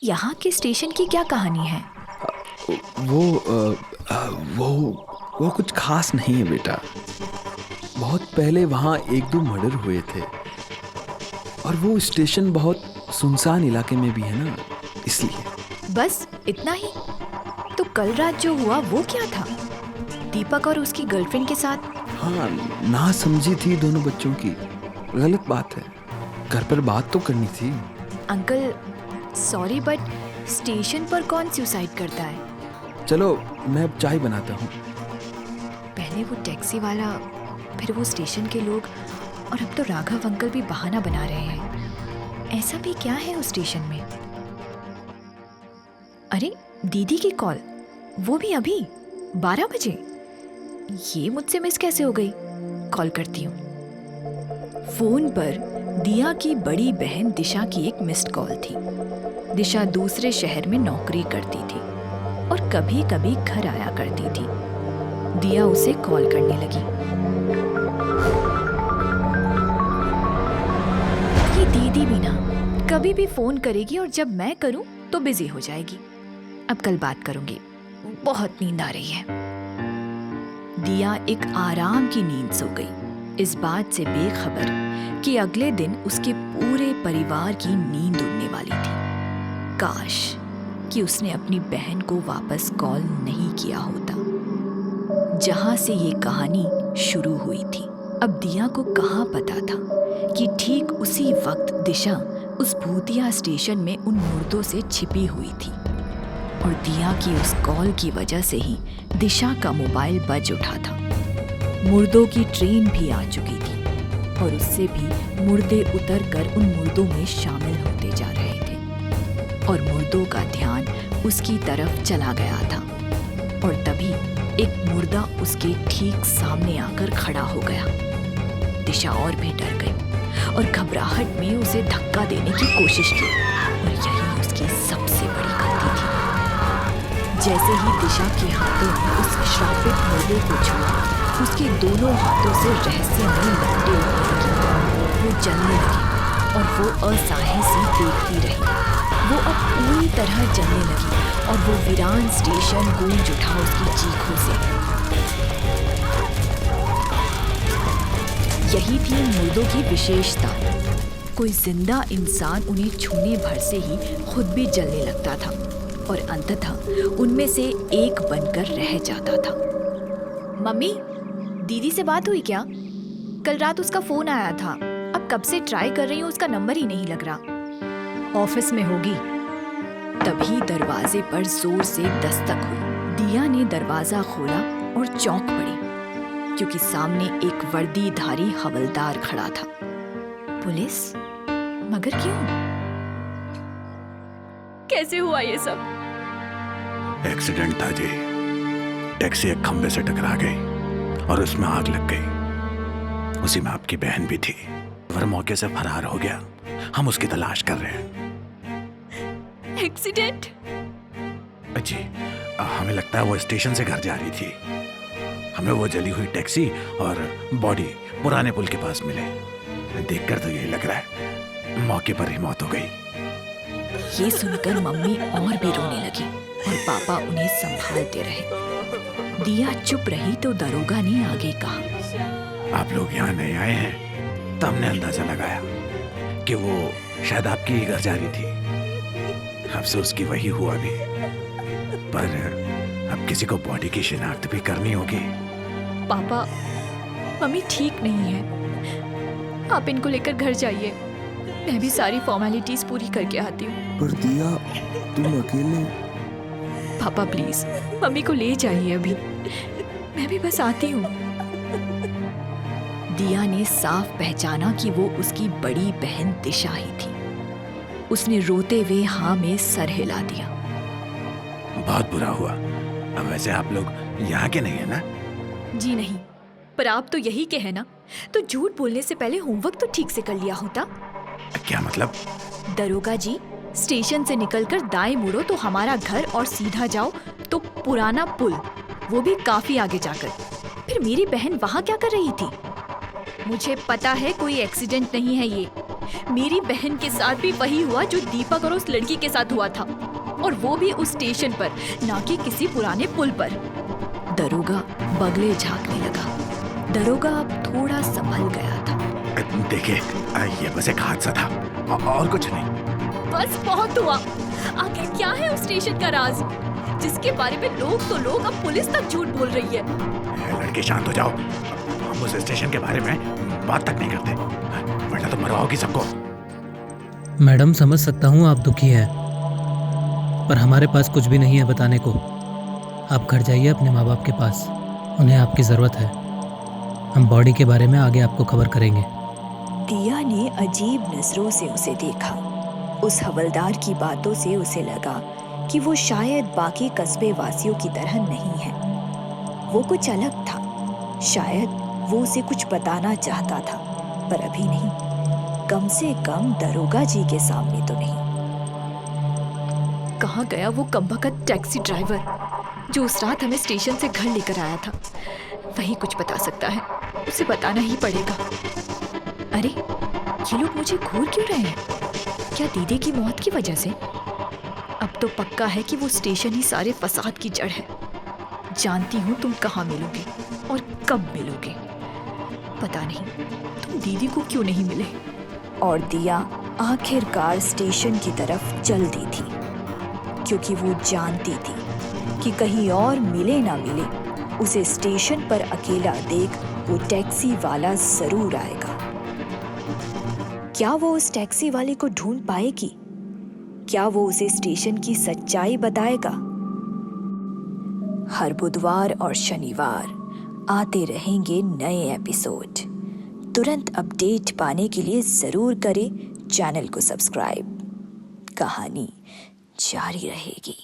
यहाँ के स्टेशन की क्या कहानी है? वो वो कुछ खास नहीं है बेटा। बहुत पहले वहाँ एक दो मर्डर हुए थे और वो स्टेशन बहुत सुनसान इलाके में भी है ना, इसलिए। बस इतना ही? तो कल रात जो हुआ वो क्या था? दीपक और उसकी गर्लफ्रेंड के साथ? हाँ, ना समझी थी दोनों बच्चों की। गलत बात है, घर पर बात तो करनी थी। अंकल सॉरी बट स्टेशन पर कौन सुसाइड करता है? चलो मैं अब चाय बनाता हूँ। पहले वो टैक्सी वाला, फिर वो स्टेशन के लोग, और अब तो राघव अंकल भी बहाना बना रहे हैं। ऐसा भी क्या है उस स्टेशन में? अरे दीदी की कॉल, वो भी अभी 12 बजे। ये मुझसे मिस कैसे हो गई? कॉल करती हूँ। फोन पर दिया की बड़ी बहन दिशा की एक मिस्ड कॉल थी। दिशा दूसरे शहर में नौकरी करती थी और कभी कभी घर आया करती थी। दिया उसे कॉल करने लगी। ये दीदी भी ना कभी भी फोन करेगी और जब मैं करूं तो बिजी हो जाएगी। अब कल बात करूंगी, बहुत नींद आ रही है। दिया एक आराम की नींद सो गई, इस बात से बेखबर कि अगले दिन उसके पूरे परिवार की नींद उड़ने वाली थी। काश कि उसने अपनी बहन को वापस कॉल नहीं किया होता। जहां से ये कहानी शुरू हुई थी, अब दिया को कहाँ पता था कि ठीक उसी वक्त दिशा उस भूतिया स्टेशन में उन मुर्दों से छिपी हुई थी। और दिया की उस कॉल की वजह से ही दिशा का मोबाइल बज उठा था। मुर्दों की ट्रेन भी आ चुकी थी और उससे भी मुर्दे उतरकर उन मुर्दों में शामिल होते जा रहे थे और मुर्दों का ध्यान उसकी तरफ चला गया था। और तभी एक मुर्दा उसके ठीक सामने आकर खड़ा हो गया। दिशा और भी डर गई और घबराहट में उसे धक्का देने की कोशिश की, और यही उसकी सबसे बड़ी गलती थी। जैसे ही दिशा के हाथों ने उस श्रापित मुर्दे को छुआ, उसके दोनों हाथों से रहस्यमयी लपटें उठने लगी। वो जलने लगी और वो असहाय सी देखती रही। वो अब पूरी तरह जलने लगी और वो वीरान स्टेशन गूंज उठा उसकी चीखों से। यही थी मुर्दों की विशेषता। कोई जिंदा इंसान उन्हें छूने भर से ही खुद भी जलने लगता था और अंततः उनमें से एक बनकर रह जाता था। मम्मी, दीदी से बात हुई क्या? कल रात उसका फोन आया था, अब कब से ट्राई कर रही हूँ, उसका नंबर ही नहीं लग रहा। ऑफिस में होगी। तभी दरवाजे पर जोर से दस्तक हुई। दिया ने दरवाजा खोला और चौंक पड़ी, क्योंकि सामने एक वर्दीधारी हवलदार खड़ा था। पुलिस? मगर क्यों? कैसे हुआ ये सब? एक्सीडेंट था जी। टैक्सी एक खंबे से टकरा गई और उसमें आग लग गई। उसी में आपकी बहन भी थी, वह मौके से फरार हो गया। हम उसकी तलाश कर रहे हैं। एक्सीडेंट? जी, हमें लगता है वो स्टेशन से घर जा रही थी। हमें वो जली हुई टैक्सी और बॉडी पुराने पुल के पास मिले। देखकर तो यही लग रहा है मौके पर ही मौत हो गई। ये सुनकर मम्मी और भी रोने लगी और पापा उन्हें संभालते रहे। दिया चुप रही तो दरोगा ने आगे कहा, आप लोग यहाँ नहीं आए हैं तो हमने अंदाजा लगाया कि वो शायद आपके ही घर जा रही थी। अफसोस कि वही हुआ भी, पर अब किसी को बॉडी की शिनाख्त भी करनी होगी। पापा, मम्मी ठीक नहीं है, आप इनको लेकर घर जाइए। मैं भी सारी फॉर्मेलिटीज पूरी करके आती हूँ। पर दिया, तुम अकेले? पापा प्लीज मम्मी को ले जाइए अभी, मैं भी बस आती हूँ। दिया ने साफ पहचाना कि वो उसकी बड़ी बहन दिशा ही थी। उसने रोते हुए हाँ में सर हिला दिया। बहुत बुरा हुआ। अब वैसे आप लोग यहाँ के नहीं है ना? जी नहीं, पर आप तो यही के हैं ना, तो झूठ बोलने से पहले होमवर्क तो ठीक से कर लिया होता। क्या मतलब? दरोगा जी, स्टेशन से निकलकर दाएं मुड़ो तो हमारा घर और सीधा जाओ तो पुराना पुल, वो भी काफी आगे जाकर। फिर मेरी बहन वहाँ क्या कर रही थी? मुझे पता है कोई एक्सीडेंट नहीं है ये, मेरी बहन के साथ भी वही हुआ जो दीपक और उस लड़की के साथ हुआ था, और वो भी उस स्टेशन पर, ना कि किसी पुराने पुल पर। दरोगा बगले झांकने लगा। दरोगा अब थोड़ा संभल गया था। देखिए, ये बस एक हादसा था और कुछ नहीं। बस बहुत हुआ। आखिर क्या है उस स्टेशन का राज, जिसके बारे में लोग अब पुलिस तक झूठ बोल रही है। लड़के शांत हो जाओ, हम उस स्टेशन के बारे में बात तक नहीं करते, वरना तो मरवाओगी सबको। मैडम, समझ सकता हूँ आप दुखी हैं, पर हमारे पास कुछ भी नहीं है बताने को। आप घर जाइए अपने माँ बाप के पास, उन्हें आपकी ज़रूरत है। हम बॉडी के बारे में आगे आपको खबर करेंगे। दिया ने अजीब नजरों से उसे देखा। उस हवलदार की बातों से उसे लगा कि वो शायद बाकी कस्बे वासियों की तरह नहीं है। वो कुछ अलग था। शायद वो उसे कुछ बताना चाहता था, पर अभी नहीं। कम से कम दरोगा जी के सामने तो नहीं। कहाँ गया वो कमबख्त टैक्सी ड्राइवर जो उस रात हमें स्टेशन से घर लेकर आया था? वही कुछ बता सकता है, उसे बताना ही पड़ेगा। अरे, ये लोग मुझे घूर क्यों रहे हैं? क्या दीदी की मौत की वजह से? अब तो पक्का है कि वो स्टेशन ही सारे फसाद की जड़ है। जानती हूँ तुम कहाँ मिलोगे और कब मिलोगे। पता नहीं तुम दीदी को क्यों नहीं मिले। और दिया आखिरकार स्टेशन की तरफ चल दी थी, क्योंकि वो जानती थी कि कहीं और मिले ना मिले, उसे स्टेशन पर अकेला देख वो टैक्सी वाला जरूर आएगा। क्या वो उस टैक्सी वाले को ढूंढ पाएगी? क्या वो उसे स्टेशन की सच्चाई बताएगा? हर बुधवार और शनिवार आते रहेंगे नए एपिसोड। तुरंत अपडेट पाने के लिए जरूर करें चैनल को सब्सक्राइब। कहानी जारी रहेगी।